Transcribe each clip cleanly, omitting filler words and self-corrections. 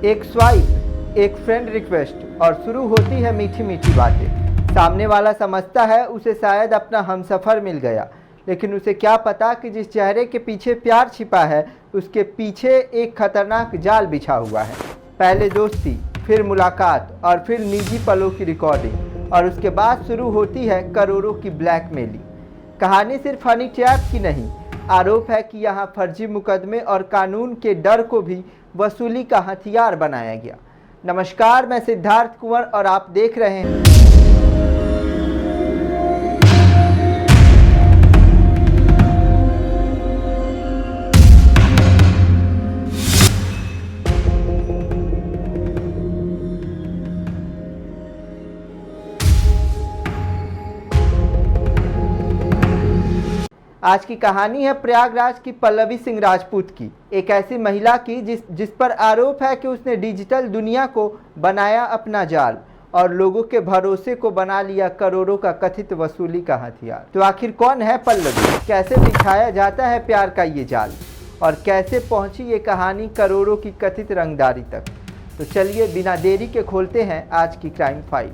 एक स्वाइप, एक friend request और शुरू होती है मीठी मीठी बातें। सामने वाला समझता है उसे शायद अपना हमसफ़र मिल गया, लेकिन उसे क्या पता कि जिस चेहरे के पीछे प्यार छिपा है उसके पीछे एक खतरनाक जाल बिछा हुआ है। पहले दोस्ती, फिर मुलाकात और फिर निजी पलों की रिकॉर्डिंग, और उसके बाद शुरू होती है करोड़ों की ब्लैकमेलिंग। कहानी सिर्फ हनी ट्रैप की नहीं, आरोप है कि यहाँ फर्जी मुकदमे और कानून के डर को भी वसूली का हथियार बनाया गया। नमस्कार, मैं सिद्धार्थ कुंवर और आप देख रहे हैं आज की कहानी है प्रयागराज की पल्लवी सिंह राजपूत की, एक ऐसी महिला की जिस पर आरोप है कि उसने डिजिटल दुनिया को बनाया अपना जाल और लोगों के भरोसे को बना लिया करोड़ों का कथित वसूली का हथियार। तो आखिर कौन है पल्लवी, कैसे दिखाया जाता है प्यार का ये जाल और कैसे पहुंची ये कहानी करोड़ों की कथित रंगदारी तक। तो चलिए बिना देरी के खोलते हैं आज की क्राइम फाइल।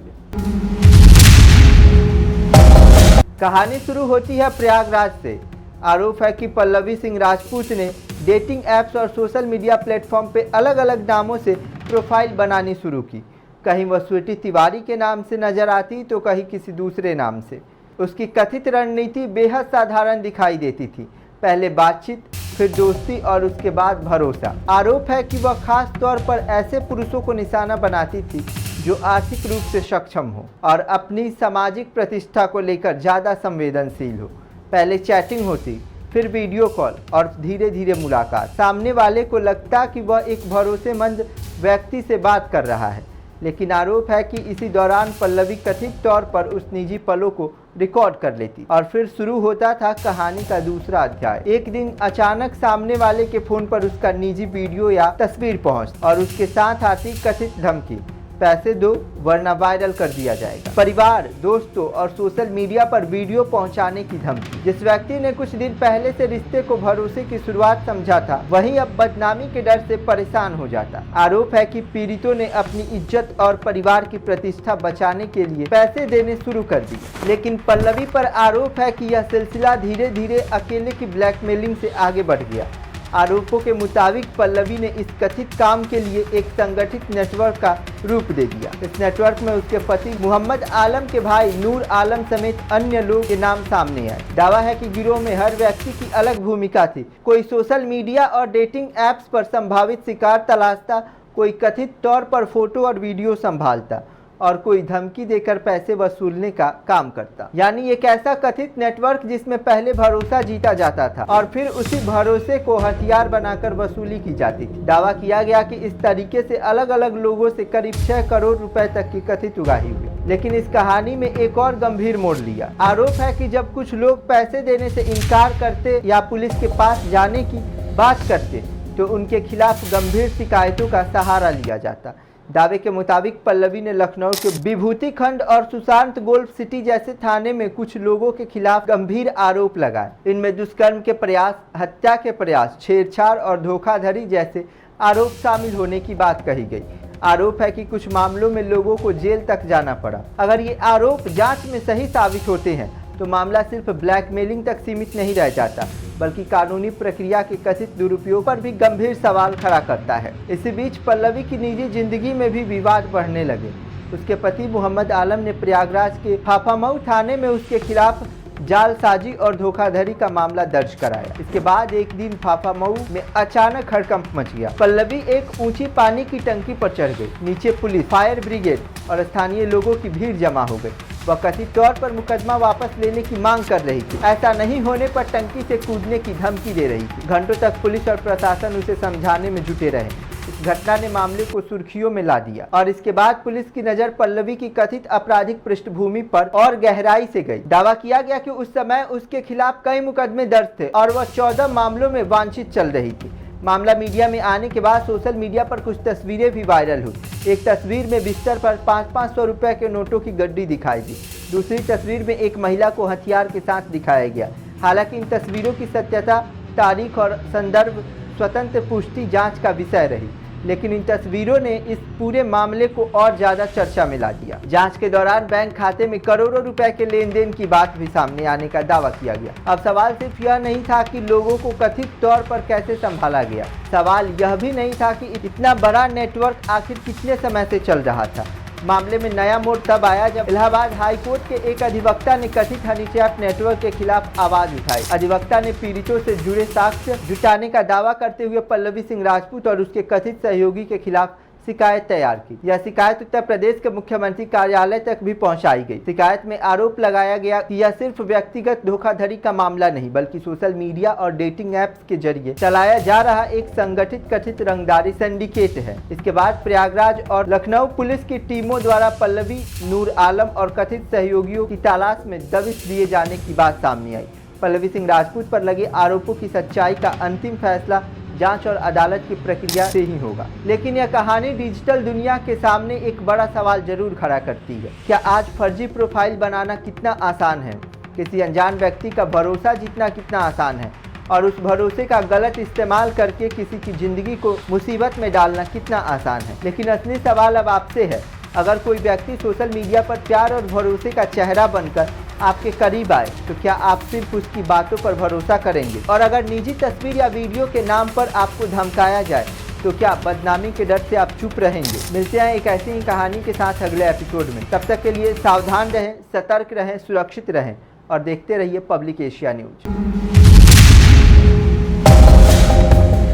कहानी शुरू होती है प्रयागराज से। आरोप है कि पल्लवी सिंह राजपूत ने डेटिंग ऐप्स और सोशल मीडिया प्लेटफॉर्म पे अलग अलग नामों से प्रोफाइल बनानी शुरू की। कहीं वह स्वीटी तिवारी के नाम से नजर आती तो कहीं किसी दूसरे नाम से। उसकी कथित रणनीति बेहद साधारण दिखाई देती थी, पहले बातचीत, फिर दोस्ती और उसके बाद भरोसा। आरोप है कि वह खास तौर पर ऐसे पुरुषों को निशाना बनाती थी जो आर्थिक रूप से सक्षम हो और अपनी सामाजिक प्रतिष्ठा को लेकर ज़्यादा संवेदनशील हो। पहले चैटिंग होती, फिर वीडियो कॉल और धीरे धीरे मुलाकात। सामने वाले को लगता कि वह एक भरोसेमंद व्यक्ति से बात कर रहा है, लेकिन आरोप है कि इसी दौरान पल्लवी कथित तौर पर उस निजी पलों को रिकॉर्ड कर लेती और फिर शुरू होता था कहानी का दूसरा अध्याय। एक दिन अचानक सामने वाले के फ़ोन पर उसका निजी वीडियो या तस्वीर पहुँच और उसके साथ आती कथित धमकी, पैसे दो वरना वायरल कर दिया जाएगा। परिवार, दोस्तों और सोशल मीडिया पर वीडियो पहुंचाने की धमकी। जिस व्यक्ति ने कुछ दिन पहले से रिश्ते को भरोसे की शुरुआत समझा था, वही अब बदनामी के डर से परेशान हो जाता। आरोप है कि पीड़ितों ने अपनी इज्जत और परिवार की प्रतिष्ठा बचाने के लिए पैसे देने शुरू कर दिए, लेकिन पल्लवी पर आरोप है कि यह सिलसिला धीरे धीरे अकेले की ब्लैकमेलिंग से आगे बढ़ गया। आरोपों के मुताबिक पल्लवी ने इस कथित काम के लिए एक संगठित नेटवर्क का रूप दे दिया। इस नेटवर्क में उसके पति मोहम्मद आलम के भाई नूर आलम समेत अन्य लोग के नाम सामने आए। दावा है कि गिरोह में हर व्यक्ति की अलग भूमिका थी। कोई सोशल मीडिया और डेटिंग ऐप्स पर संभावित शिकार तलाशता, कोई कथित तौर पर फोटो और वीडियो संभालता और कोई धमकी देकर पैसे वसूलने का काम करता। यानी एक ऐसा कथित नेटवर्क जिसमें पहले भरोसा जीता जाता था और फिर उसी भरोसे को हथियार बनाकर वसूली की जाती थी। दावा किया गया कि इस तरीके से अलग अलग लोगों से करीब 6 करोड़ रुपए तक की कथित उगाही हुई। लेकिन इस कहानी में एक और गंभीर मोड़ लिया। आरोप है कि जब कुछ लोग पैसे देने से इनकार करते या पुलिस के पास जाने की बात करते तो उनके खिलाफ गंभीर शिकायतों का सहारा लिया जाता। दावे के मुताबिक पल्लवी ने लखनऊ के विभूति खंड और सुशांत गोल्फ सिटी जैसे थाने में कुछ लोगों के खिलाफ गंभीर आरोप लगाए। इनमें दुष्कर्म के प्रयास, हत्या के प्रयास, छेड़छाड़ और धोखाधड़ी जैसे आरोप शामिल होने की बात कही गई। आरोप है कि कुछ मामलों में लोगों को जेल तक जाना पड़ा। अगर ये आरोप जांच में सही साबित होते हैं तो मामला सिर्फ ब्लैकमेलिंग तक सीमित नहीं रह जाता, बल्कि कानूनी प्रक्रिया के कथित दुरुपयोग पर भी गंभीर सवाल खड़ा करता है। इसी बीच पल्लवी की निजी जिंदगी में भी विवाद बढ़ने लगे। उसके पति मोहम्मद आलम ने प्रयागराज के फाफामऊ थाने में उसके खिलाफ जालसाजी और धोखाधड़ी का मामला दर्ज कराया। इसके बाद एक दिन फाफामऊ में अचानक हड़कंप मच गया। पल्लवी एक ऊंची पानी की टंकी पर चढ़ गई। नीचे पुलिस, फायर ब्रिगेड और स्थानीय लोगों की भीड़ जमा हो गई। वह कथित तौर पर मुकदमा वापस लेने की मांग कर रही थी। ऐसा नहीं होने पर टंकी से कूदने की धमकी दे रही थी। घंटों तक पुलिस और प्रशासन उसे समझाने में जुटे रहे। इस घटना ने मामले को सुर्खियों में ला दिया और इसके बाद पुलिस की नजर पल्लवी की कथित आपराधिक पृष्ठभूमि पर और गहराई से गई। दावा किया गया कि उस समय उसके खिलाफ कई मुकदमे दर्ज थे और वह 14 मामलों में वांछित चल रही थी। मामला मीडिया में आने के बाद सोशल मीडिया पर कुछ तस्वीरें भी वायरल हुई। एक तस्वीर में बिस्तर पर 500-500 रुपए के नोटों की गड्डी दिखाई दी। दूसरी तस्वीर में एक महिला को हथियार के साथ दिखाया गया। हालांकि इन तस्वीरों की सत्यता, तारीख और संदर्भ स्वतंत्र पुष्टि जांच का विषय रही। लेकिन इन तस्वीरों ने इस पूरे मामले को और ज्यादा चर्चा में ला दिया। जांच के दौरान बैंक खाते में करोड़ों रुपए के लेन देन की बात भी सामने आने का दावा किया गया। अब सवाल सिर्फ यह नहीं था कि लोगों को कथित तौर पर कैसे संभाला गया, सवाल यह भी नहीं था कि इतना बड़ा नेटवर्क आखिर कितने समय से चल रहा था। मामले में नया मोड़ तब आया जब इलाहाबाद हाई कोर्ट के एक अधिवक्ता ने कथित हनी ट्रैप नेटवर्क के खिलाफ आवाज उठाई। अधिवक्ता ने पीड़ितों से जुड़े साक्ष्य जुटाने का दावा करते हुए पल्लवी सिंह राजपूत और उसके कथित सहयोगी के खिलाफ शिकायत तैयार की। यह शिकायत उत्तर प्रदेश के मुख्यमंत्री कार्यालय तक भी पहुंचाई गई। शिकायत में आरोप लगाया गया कि यह सिर्फ व्यक्तिगत धोखाधड़ी का मामला नहीं बल्कि सोशल मीडिया और डेटिंग ऐप्स के जरिए चलाया जा रहा एक संगठित कथित रंगदारी सिंडिकेट है। इसके बाद प्रयागराज और लखनऊ पुलिस की टीमों द्वारा पल्लवी, नूर आलम और कथित सहयोगियों की तलाश में दबिश दिए जाने की बात सामने आई। पल्लवी सिंह राजपूत पर लगे आरोपों की सच्चाई का अंतिम फैसला जांच और अदालत की प्रक्रिया से ही होगा। लेकिन यह कहानी डिजिटल दुनिया के सामने एक बड़ा सवाल जरूर खड़ा करती है। क्या आज फर्जी प्रोफाइल बनाना कितना आसान है? किसी अनजान व्यक्ति का भरोसा जीतना कितना आसान है? और उस भरोसे का गलत इस्तेमाल करके किसी की जिंदगी को मुसीबत में डालना कितना आसान है? लेकिन असली सवाल अब आपसे है। अगर कोई व्यक्ति सोशल मीडिया पर प्यार और भरोसे का चेहरा बनकर आपके करीब आए तो क्या आप सिर्फ उसकी बातों पर भरोसा करेंगे? और अगर निजी तस्वीर या वीडियो के नाम पर आपको धमकाया जाए तो क्या बदनामी के डर से आप चुप रहेंगे? मिलते हैं एक ऐसी ही कहानी के साथ अगले एपिसोड में। तब तक के लिए सावधान रहें, सतर्क रहें, सुरक्षित रहें और देखते रहिए पब्लिक एशिया न्यूज।